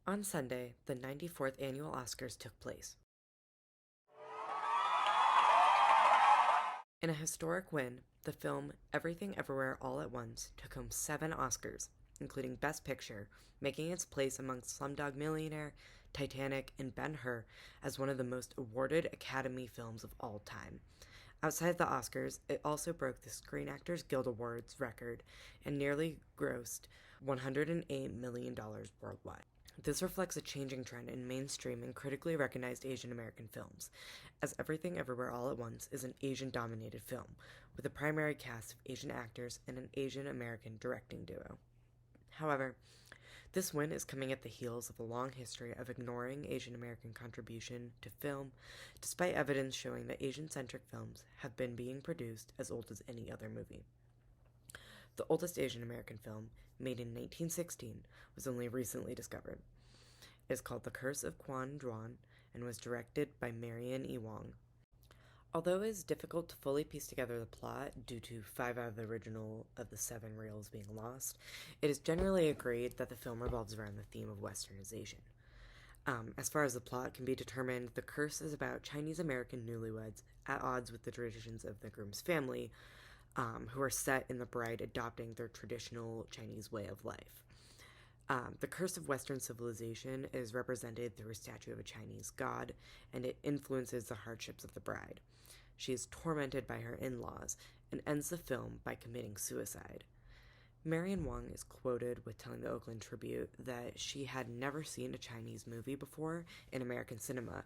On Sunday, the 94th annual Oscars took place. In a historic win, the film Everything Everywhere All at Once took home 7 Oscars, including Best Picture, making its place amongst Slumdog Millionaire, Titanic, and Ben-Hur as one of the most awarded Academy films of all time. Outside the Oscars, it also broke the Screen Actors Guild Awards record and nearly grossed $108 million worldwide. This reflects a changing trend in mainstream and critically recognized Asian American films, as Everything Everywhere All at Once is an Asian dominated film, with a primary cast of Asian actors and an Asian American directing duo. However, this win is coming at the heels of a long history of ignoring Asian American contribution to film, despite evidence showing that Asian centric films have been being produced as old as any other movie. The oldest Asian American film, made in 1916, was only recently discovered. It is called The Curse of Quan Duan and was directed by Marion E. Wong. Although it is difficult to fully piece together the plot due to 5 out of the original of the 7 reels being lost, it is generally agreed that the film revolves around the theme of westernization. As far as the plot can be determined, The Curse is about Chinese American newlyweds at odds with the traditions of the groom's family, who are set in the bride adopting their traditional Chinese way of life. The curse of Western civilization is represented through a statue of a Chinese god, and it influences the hardships of the bride. She is tormented by her in laws and ends the film by committing suicide. Marion Wong is quoted with telling the Oakland Tribune that she had never seen a Chinese movie before in American cinema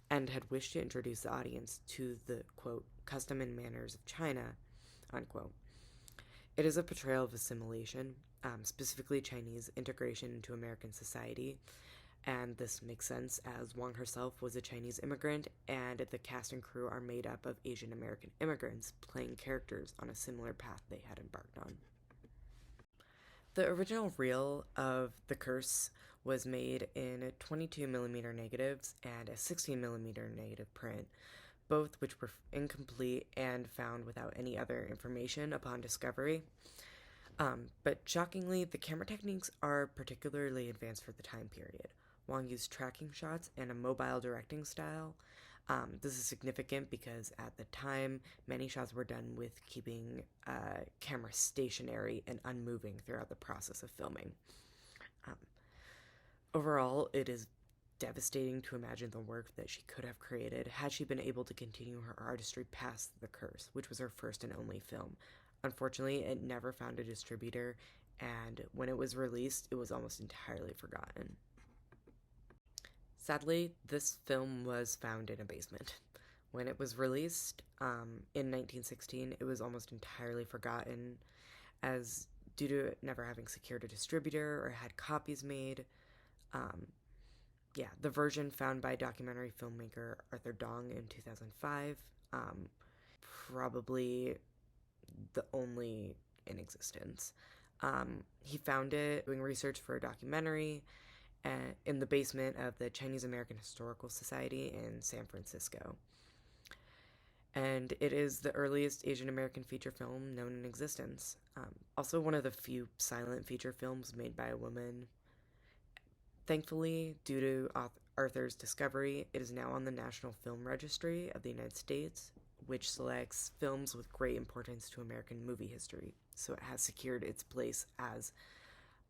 and had wished to introduce the audience to the, quote, custom and manners of China, unquote. It is a portrayal of assimilation, specifically Chinese integration into American society, and this makes sense as Wong herself was a Chinese immigrant, and the cast and crew are made up of Asian American immigrants playing characters on a similar path they had embarked on. The original reel of The Curse was made in 22mm negatives and a 16mm negative print, both which were incomplete and found without any other information upon discovery. But shockingly, the camera techniques are particularly advanced for the time period. Wong used tracking shots and a mobile directing style. This is significant because at the time, many shots were done with keeping camera stationary and unmoving throughout the process of filming. Overall, it is devastating to imagine the work that she could have created had she been able to continue her artistry past The Curse, which was her first and only film. Unfortunately, it never found a distributor, and when it was released, it was almost entirely forgotten. Sadly, this film was found in a basement. When it was released in 1916, it was almost entirely forgotten, as due to it never having secured a distributor or had copies made. The version found by documentary filmmaker Arthur Dong in 2005, probably the only in existence. He found it doing research for a documentary in the basement of the Chinese American Historical Society in San Francisco. And it is the earliest Asian American feature film known in existence. Also, one of the few silent feature films made by a woman. Thankfully, due to Arthur's discovery, it is now on the National Film Registry of the United States, which selects films with great importance to American movie history. So it has secured its place as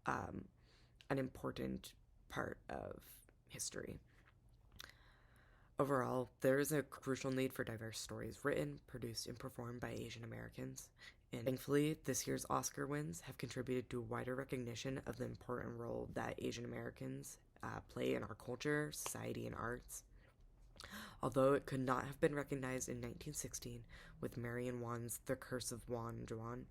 an important part of history. Overall, there is a crucial need for diverse stories written, produced, and performed by Asian Americans. And thankfully, this year's Oscar wins have contributed to a wider recognition of the important role that Asian Americans play in our culture, society, and arts. Although it could not have been recognized in 1916 with Marion Wong's The Curse of Quan Duan,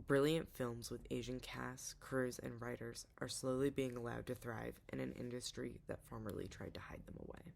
brilliant films with Asian casts, crews, and writers are slowly being allowed to thrive in an industry that formerly tried to hide them away.